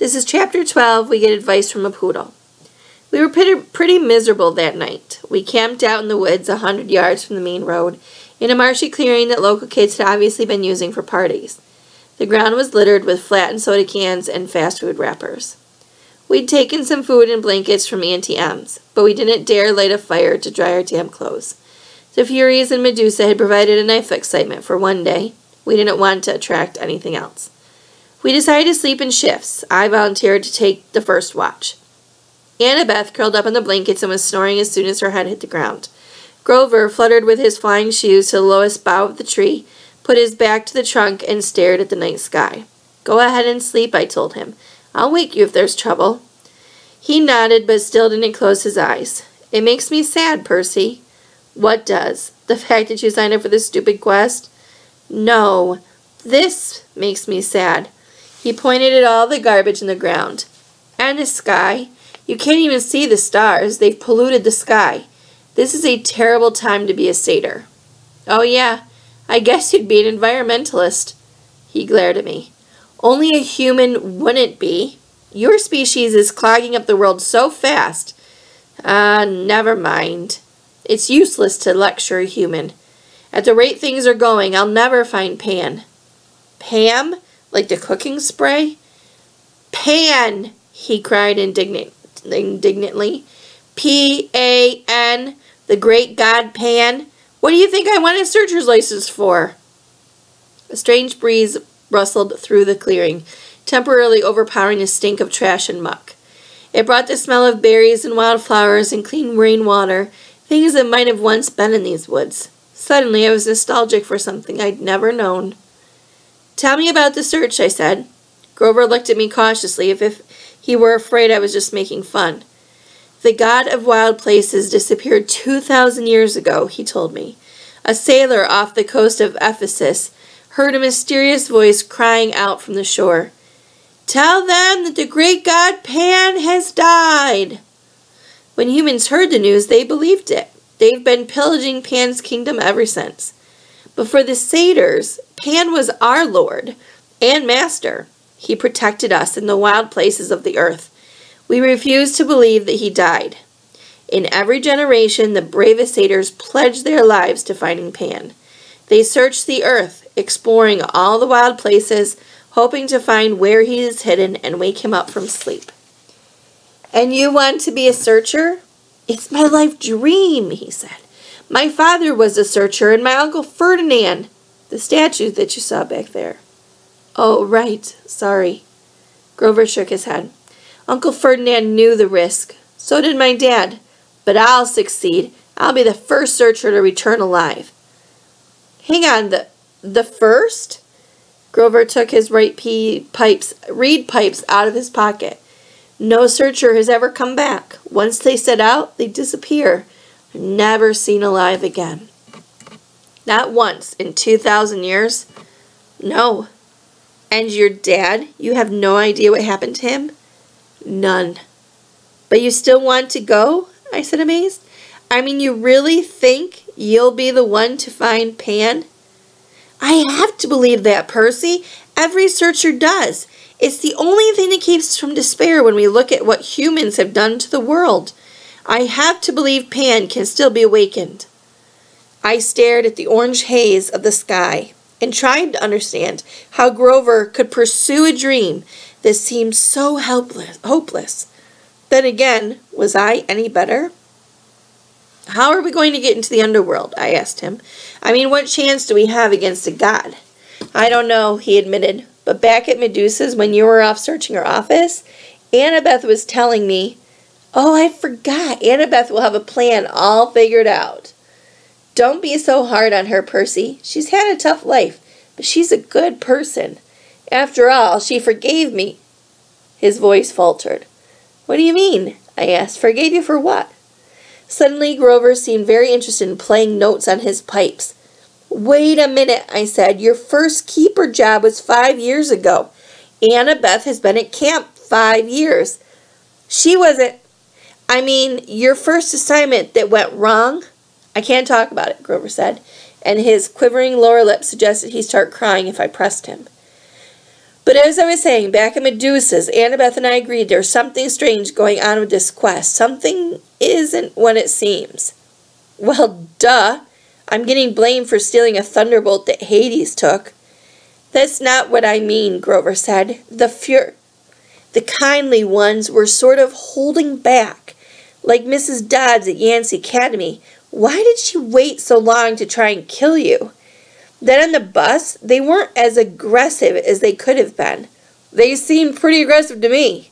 This is Chapter 12, We Get Advice from a Poodle. We were pretty miserable that night. We camped out in the woods 100 yards from the main road, in a marshy clearing that local kids had obviously been using for parties. The ground was littered with flattened soda cans and fast food wrappers. We'd taken some food and blankets from Auntie M's, but we didn't dare light a fire to dry our damp clothes. The Furies and Medusa had provided enough excitement for one day. We didn't want to attract anything else. We decided to sleep in shifts. I volunteered to take the first watch. Annabeth curled up on the blankets and was snoring as soon as her head hit the ground. Grover fluttered with his flying shoes to the lowest bough of the tree, put his back to the trunk, and stared at the night sky. "Go ahead and sleep," I told him. "I'll wake you if there's trouble." He nodded, but still didn't close his eyes. "It makes me sad, Percy." "What does? The fact that you signed up for this stupid quest?" "No, this makes me sad." He pointed at all the garbage in the ground. "And the sky. You can't even see the stars. They've polluted the sky. This is a terrible time to be a satyr." "Oh yeah, I guess you'd be an environmentalist." He glared at me. "Only a human wouldn't be. Your species is clogging up the world so fast." Never mind. It's useless to lecture a human. At the rate things are going, I'll never find Pan." "Pam? Like the cooking spray?" "Pan!" he cried indignantly. P-A-N, the great god Pan. What do you think I want a searcher's license for?" A strange breeze rustled through the clearing, temporarily overpowering the stink of trash and muck. It brought the smell of berries and wildflowers and clean rainwater, things that might have once been in these woods. Suddenly I was nostalgic for something I'd never known. "Tell me about the search," I said. Grover looked at me cautiously, as if he were afraid I was just making fun. "The god of wild places disappeared 2,000 years ago," he told me. "A sailor off the coast of Ephesus heard a mysterious voice crying out from the shore. 'Tell them that the great god Pan has died.' When humans heard the news, they believed it. They've been pillaging Pan's kingdom ever since. But for the satyrs, Pan was our lord and master. He protected us in the wild places of the earth. We refused to believe that he died. In every generation, the bravest satyrs pledged their lives to finding Pan. They searched the earth, exploring all the wild places, hoping to find where he is hidden and wake him up from sleep." "And you want to be a searcher?" "It's my life dream," he said. "My father was a searcher, and my Uncle Ferdinand." "The statue that you saw back there." "Oh, right. Sorry." Grover shook his head. "Uncle Ferdinand knew the risk. So did my dad. But I'll succeed. I'll be the first searcher to return alive." "Hang on, the first?" Grover took his reed pipes out of his pocket. "No searcher has ever come back. Once they set out, they disappear. Never seen alive again." "Not once in 2,000 years?" "No." "And your dad? You have no idea what happened to him?" "None." "But you still want to go?" I said, amazed. "I mean, you really think you'll be the one to find Pan?" "I have to believe that, Percy. Every searcher does. It's the only thing that keeps us from despair when we look at what humans have done to the world. I have to believe Pan can still be awakened." I stared at the orange haze of the sky and tried to understand how Grover could pursue a dream that seemed so hopeless. Then again, was I any better? "How are we going to get into the underworld?" I asked him. "I mean, what chance do we have against a god?" "I don't know," he admitted. "But back at Medusa's, when you were off searching her office, Annabeth was telling me—" "Oh, I forgot. Annabeth will have a plan all figured out." "Don't be so hard on her, Percy. She's had a tough life, but she's a good person. After all, she forgave me." His voice faltered. "What do you mean?" I asked. "Forgave you for what?" Suddenly, Grover seemed very interested in playing notes on his pipes. "Wait a minute," I said. "Your first keeper job was 5 years ago. Annabeth has been at camp 5 years. She wasn't... I mean, your first assignment that went wrong?" "I can't talk about it," Grover said, and his quivering lower lip suggested he start crying if I pressed him. But as I was saying, back at Medusa's, Annabeth and I agreed there's something strange going on with this quest. Something isn't what it seems. Well, duh. I'm getting blamed for stealing a thunderbolt that Hades took. That's not what I mean, Grover said. The kindly ones were sort of holding back, like Mrs. Dodds at Yancey Academy. Why did she wait so long to try and kill you? Then on the bus, they weren't as aggressive as they could have been. They seemed pretty aggressive to me.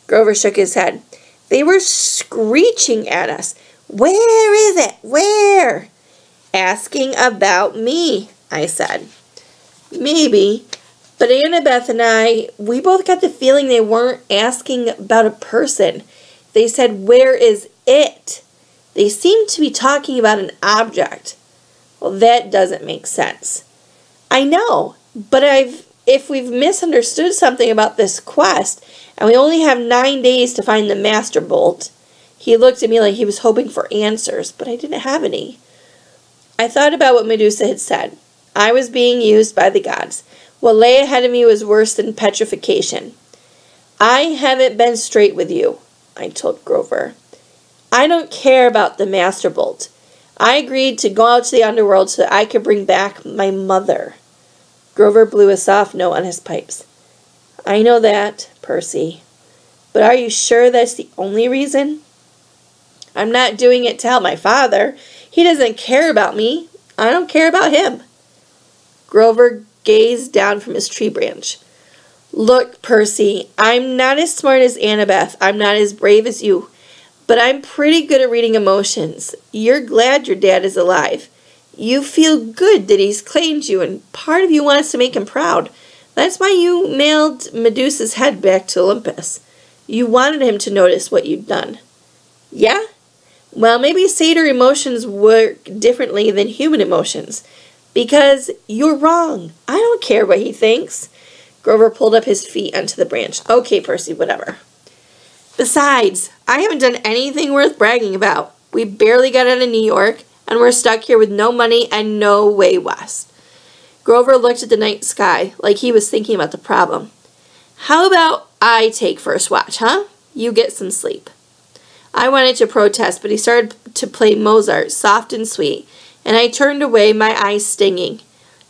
Grover shook his head. They were screeching at us. Where is it? Where? Asking about me, I said. Maybe, but Annabeth and I, we both got the feeling they weren't asking about a person. They said, where is it? They seemed to be talking about an object. Well, that doesn't make sense. I know, but if we've misunderstood something about this quest, and we only have 9 days to find the Master Bolt. He looked at me like he was hoping for answers, but I didn't have any. I thought about what Medusa had said. I was being used by the gods. What lay ahead of me was worse than petrification. I haven't been straight with you, I told Grover. I don't care about the Master Bolt. I agreed to go out to the underworld so that I could bring back my mother. Grover blew a soft note on his pipes. I know that, Percy. But are you sure that's the only reason? I'm not doing it to help my father. He doesn't care about me. I don't care about him. Grover gazed down from his tree branch. Look, Percy, I'm not as smart as Annabeth. I'm not as brave as you. But I'm pretty good at reading emotions. You're glad your dad is alive. You feel good that he's claimed you, and part of you wants to make him proud. That's why you mailed Medusa's head back to Olympus. You wanted him to notice what you'd done. Yeah? Well, maybe satyr emotions work differently than human emotions. Because you're wrong. I don't care what he thinks. Grover pulled up his feet onto the branch. Okay, Percy, whatever. Besides, I haven't done anything worth bragging about. We barely got out of New York, and we're stuck here with no money and no way west. Grover looked at the night sky like he was thinking about the problem. How about I take first watch, huh? You get some sleep. I wanted to protest, but he started to play Mozart, soft and sweet, and I turned away, my eyes stinging.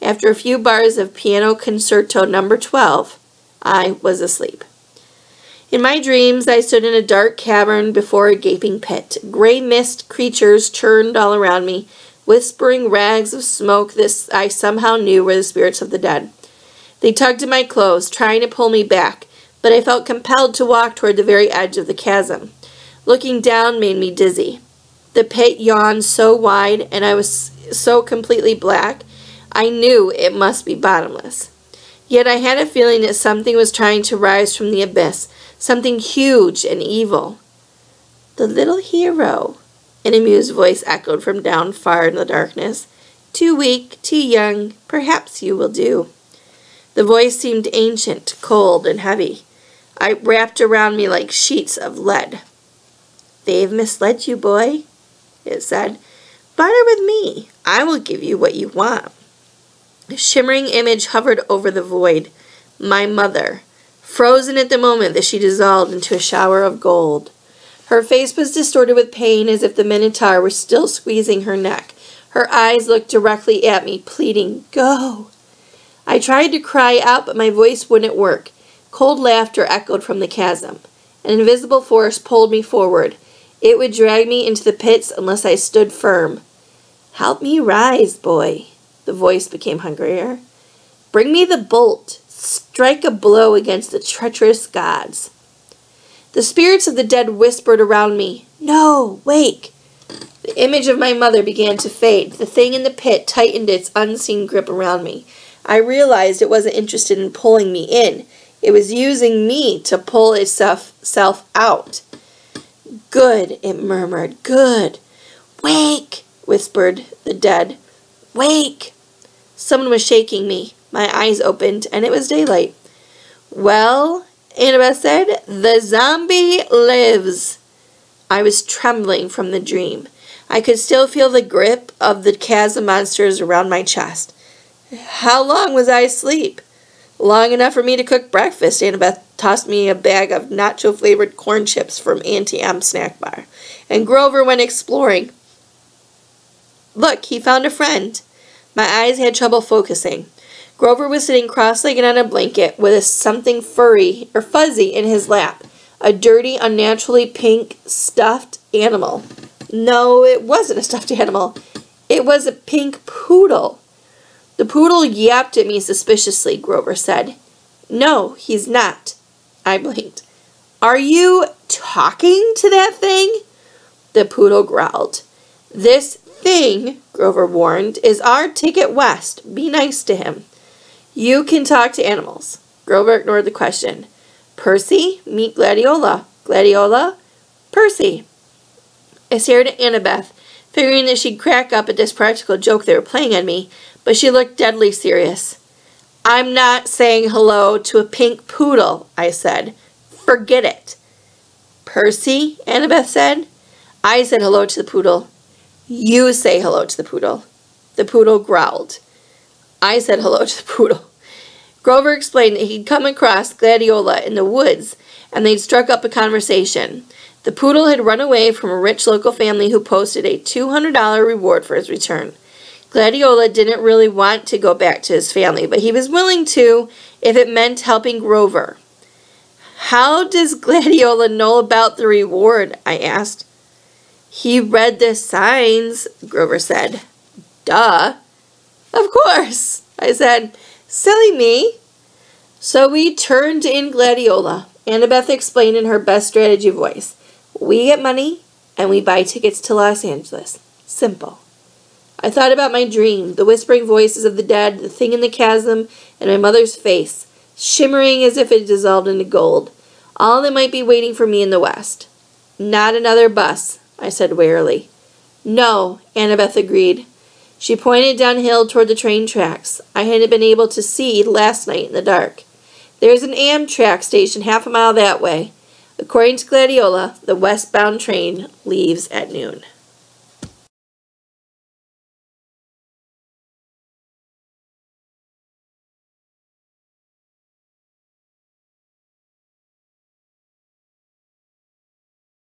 After a few bars of Piano Concerto No. 12, I was asleep. In my dreams, I stood in a dark cavern before a gaping pit. Gray mist creatures churned all around me, whispering rags of smoke that I somehow knew were the spirits of the dead. They tugged at my clothes, trying to pull me back, but I felt compelled to walk toward the very edge of the chasm. Looking down made me dizzy. The pit yawned so wide, and I was so completely black, I knew it must be bottomless. Yet I had a feeling that something was trying to rise from the abyss, something huge and evil. The little hero, an amused voice echoed from down far in the darkness. Too weak, too young, perhaps you will do. The voice seemed ancient, cold, and heavy. It wrapped around me like sheets of lead. They've misled you, boy, it said. Barter with me. I will give you what you want. A shimmering image hovered over the void. My mother, frozen at the moment that she dissolved into a shower of gold. Her face was distorted with pain as if the Minotaur were still squeezing her neck. Her eyes looked directly at me, pleading, Go! I tried to cry out, but my voice wouldn't work. Cold laughter echoed from the chasm. An invisible force pulled me forward. It would drag me into the pits unless I stood firm. Help me rise, boy. The voice became hungrier. Bring me the bolt. Strike a blow against the treacherous gods. The spirits of the dead whispered around me, No, wake! The image of my mother began to fade. The thing in the pit tightened its unseen grip around me. I realized it wasn't interested in pulling me in. It was using me to pull itself out. Good, it murmured. Good. Wake, whispered the dead. Wake! Someone was shaking me. My eyes opened, and it was daylight. Well, Annabeth said, the zombie lives. I was trembling from the dream. I could still feel the grip of the chasm monsters around my chest. How long was I asleep? Long enough for me to cook breakfast. Annabeth tossed me a bag of nacho-flavored corn chips from Auntie M's snack bar. And Grover went exploring. Look, he found a friend. My eyes had trouble focusing. Grover was sitting cross-legged on a blanket with something furry or fuzzy in his lap. A dirty, unnaturally pink stuffed animal. No, it wasn't a stuffed animal. It was a pink poodle. The poodle yapped at me suspiciously, Grover said. No, he's not. I blinked. Are you talking to that thing? The poodle growled. This thing, Grover warned, is our ticket west. Be nice to him. You can talk to animals. Grover ignored the question. Percy, meet Gladiola. Gladiola, Percy. I stared at Annabeth, figuring that she'd crack up at this practical joke they were playing on me, but she looked deadly serious. I'm not saying hello to a pink poodle, I said. Forget it. Percy, Annabeth said. I said hello to the poodle. You say hello to the poodle. The poodle growled. I said hello to the poodle. Grover explained that he'd come across Gladiola in the woods, and they'd struck up a conversation. The poodle had run away from a rich local family who posted a $200 reward for his return. Gladiola didn't really want to go back to his family, but he was willing to if it meant helping Grover. How does Gladiola know about the reward? I asked. He read the signs, Grover said. Duh. Of course, I said. Silly me. So we turned in Gladiola. Annabeth explained in her best strategy voice. We get money, and we buy tickets to Los Angeles. Simple. I thought about my dream, the whispering voices of the dead, the thing in the chasm, and my mother's face, shimmering as if it dissolved into gold. All that might be waiting for me in the west. Not another bus, I said wearily. No, Annabeth agreed. She pointed downhill toward the train tracks. I hadn't been able to see last night in the dark. There's an Amtrak station half a mile that way. According to Gladiola, the westbound train leaves at noon.